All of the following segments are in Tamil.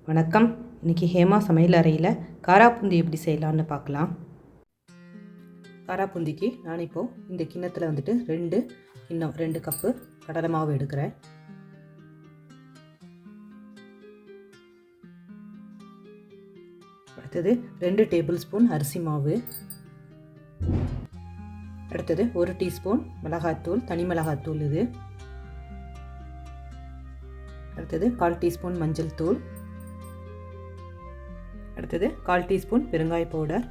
வணக்கம். இன்றைக்கி ஹேமா சமையல் அறையில் காராப்பூந்தி எப்படி செய்யலான்னு பார்க்கலாம். காராப்பூந்திக்கு நான் இப்போது இந்த கிண்ணத்தில் வந்துட்டு 2 கப்பு கடலை மாவு எடுக்கிறேன். அடுத்தது 2 டேபிள் ஸ்பூன் அரிசி மாவு. அடுத்தது 1 டீஸ்பூன் மிளகாய்த்தூள், தனி மிளகாய்த்தூள் இது. அடுத்தது 1/4 டீஸ்பூன் மஞ்சள் தூள். அடுத்தது 1/4 டீஸ்பூன் பெருங்காய பவுடர்.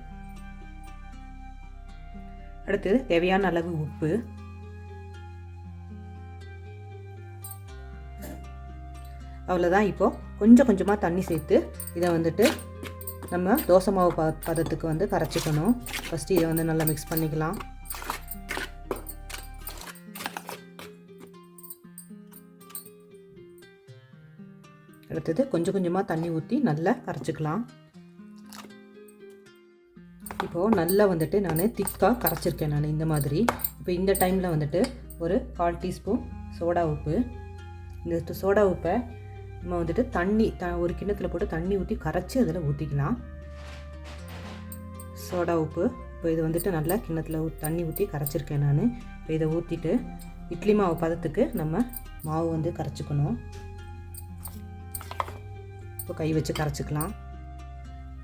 அடுத்தது தேவையான அளவு உப்பு. அவ்வளோதான். இப்போது கொஞ்சம் கொஞ்சமாக தண்ணி சேர்த்து இதை வந்துட்டு நம்ம தோசை மாவு பதத்துக்கு கரைச்சிக்கணும். ஃபஸ்ட்டு இதை நல்லா மிக்ஸ் பண்ணிக்கலாம். அடுத்தது கொஞ்சம் கொஞ்சமாக தண்ணி ஊற்றி நல்லா கரைச்சிக்கலாம். இப்போது நல்லா நான் திக்காக கரைச்சிருக்கேன். நான் இந்த மாதிரி இப்போ இந்த டைமில் ஒரு 1/4 டீஸ்பூன் சோடா உப்பு. இந்த சோடா உப்பை நம்ம தண்ணி ஒரு கிண்ணத்தில் போட்டு தண்ணி ஊற்றி கரைச்சி அதில் ஊற்றிக்கலாம். சோடா உப்பு இப்போ இது நல்லா கிண்ணத்தில் தண்ணி ஊற்றி கரைச்சிருக்கேன் நான். இப்போ இதை ஊற்றிட்டு இட்லி மாவு பதத்துக்கு நம்ம மாவு கரைச்சிக்கணும். இப்போ கை வச்சு கரைச்சிக்கலாம்.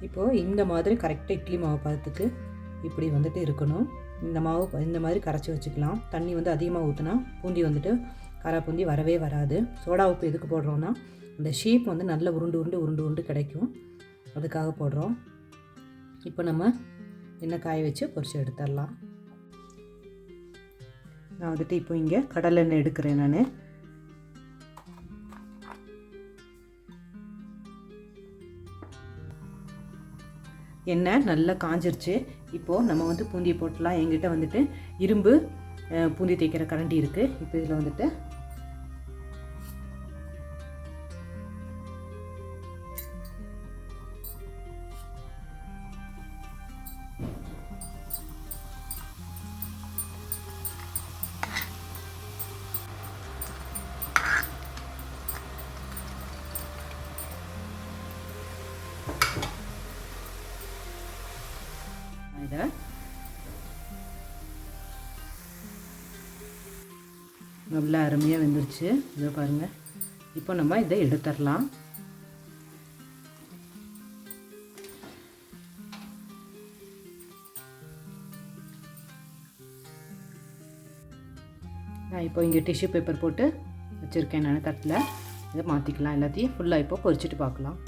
இப்போது இந்த மாதிரி கரெக்டாக இட்லி மாவு பதத்துக்கு இப்படி இருக்கணும். இந்த மாதிரி கரைச்சி வச்சுக்கலாம். தண்ணி அதிகமாக ஊற்றினா பூந்தி காராப்பூந்தி வரவே வராது. சோடா உப்பு எதுக்கு போடுறோன்னா அந்த ஷேப் நல்ல உருண்டு கிடைக்கும், அதுக்காக போடுறோம். இப்போ நம்ம எண்ணெய் காய வச்சு பொரிச்சு எடுத்துடலாம். நான் இப்போ இங்கே கடலை எண்ணெய் எடுக்கிறேன். நான் எண்ணெய் நல்லா காஞ்சிருச்சு. இப்போது நம்ம பூந்தியை போட்டுடலாம். என்கிட்ட இரும்பு பூந்தி தேய்க்கிற கரண்டி இருக்குது. இப்போ இதில் இதை நல்லா அருமையாக வெந்துருச்சு. இதை பாருங்கள். இப்போ நம்ம இதை எடுத்துடலாம். நான் இப்போ இங்கே டிஷ்யூ பேப்பர் போட்டு வச்சுருக்கேன். நான் தட்டில் இதை மாற்றிக்கலாம். எல்லாத்தையும் ஃபுல்லாக இப்போ பொரிச்சிட்டு பார்க்கலாம்.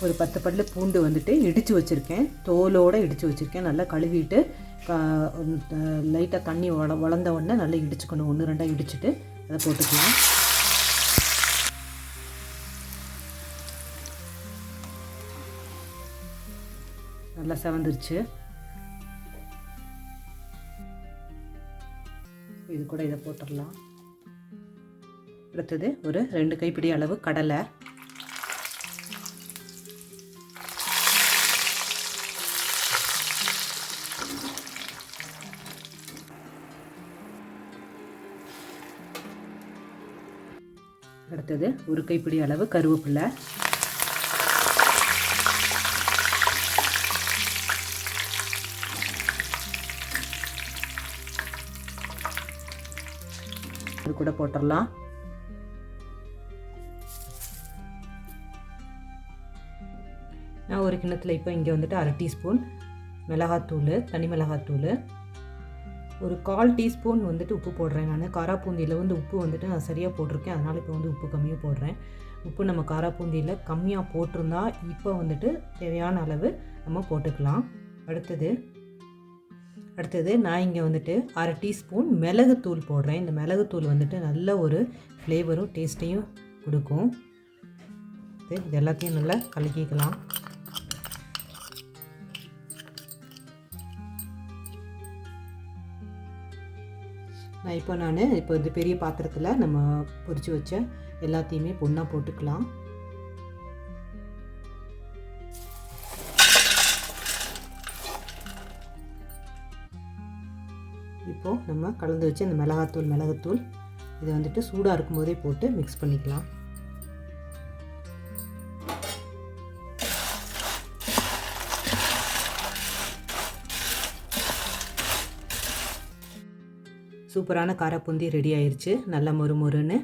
ஒரு 10 பல்லு பூண்டு இடித்து வச்சுருக்கேன். தோலோடு இடித்து வச்சுருக்கேன். நல்லா கழுவிட்டு லைட்டாக தண்ணி வளர்ந்த உடனே நல்லா இடிச்சுக்கணும். 1-2 இடிச்சுட்டு அதை போட்டுக்கலாம். நல்லா செவந்துருச்சு. இது கூட இதை போட்டுடலாம். அடுத்தது ஒரு 2 கைப்பிடி அளவு கடலை. அடுத்தது ஒரு கைப்பிடி அளவு கருவேப்பிலை. இது கூட போட்டுடலாம். நான் ஒரு கிண்ணத்தில் இப்போ இங்கே 1/2 டீஸ்பூன் மிளகாத்தூள், தனி மிளகாத்தூள், ஒரு 1/4 டீஸ்பூன் உப்பு போடுறேன். நான் காராப்பூந்தியில் உப்பு நான் சரியாக போட்டிருக்கேன். அதனால் இப்போ உப்பு கம்மியாக போடுறேன். உப்பு நம்ம காராப்பூந்தியில் கம்மியாக போட்டிருந்தா இப்போ தேவையான அளவு நம்ம போட்டுக்கலாம். அடுத்தது நான் இங்கே 1/2 டீஸ்பூன் மிளகுத்தூள் போடுறேன். இந்த மிளகுத்தூள் நல்ல ஒரு ஃப்ளேவரும் டேஸ்ட்டையும் கொடுக்கும். இது எல்லாத்தையும் நல்லா கலக்கிக்கலாம். நான் இப்போ இந்த பெரிய பாத்திரத்தில் நம்ம பொரிச்சு வச்ச எல்லாத்தையுமே பொண்ணாக போட்டுக்கலாம். இப்போது நம்ம கலந்து வச்சு இந்த மிளகாத்தூள் இதை வந்துட்டு சூடாக இருக்கும்போதே போட்டு மிக்ஸ் பண்ணிக்கலாம். சூப்பரான காரப்பூந்தி ரெடி ஆயிடுச்சு. நல்லா மொறு மொறுன்னு.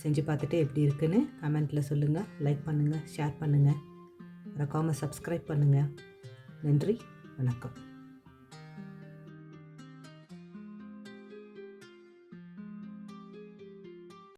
செஞ்சு பார்த்துட்டு எப்படி இருக்குன்னு கமெண்ட்டில் சொல்லுங்கள். லைக் பண்ணுங்கள், ஷேர் பண்ணுங்கள், மறக்காமல் சப்ஸ்கிரைப் பண்ணுங்கள். நன்றி, வணக்கம்.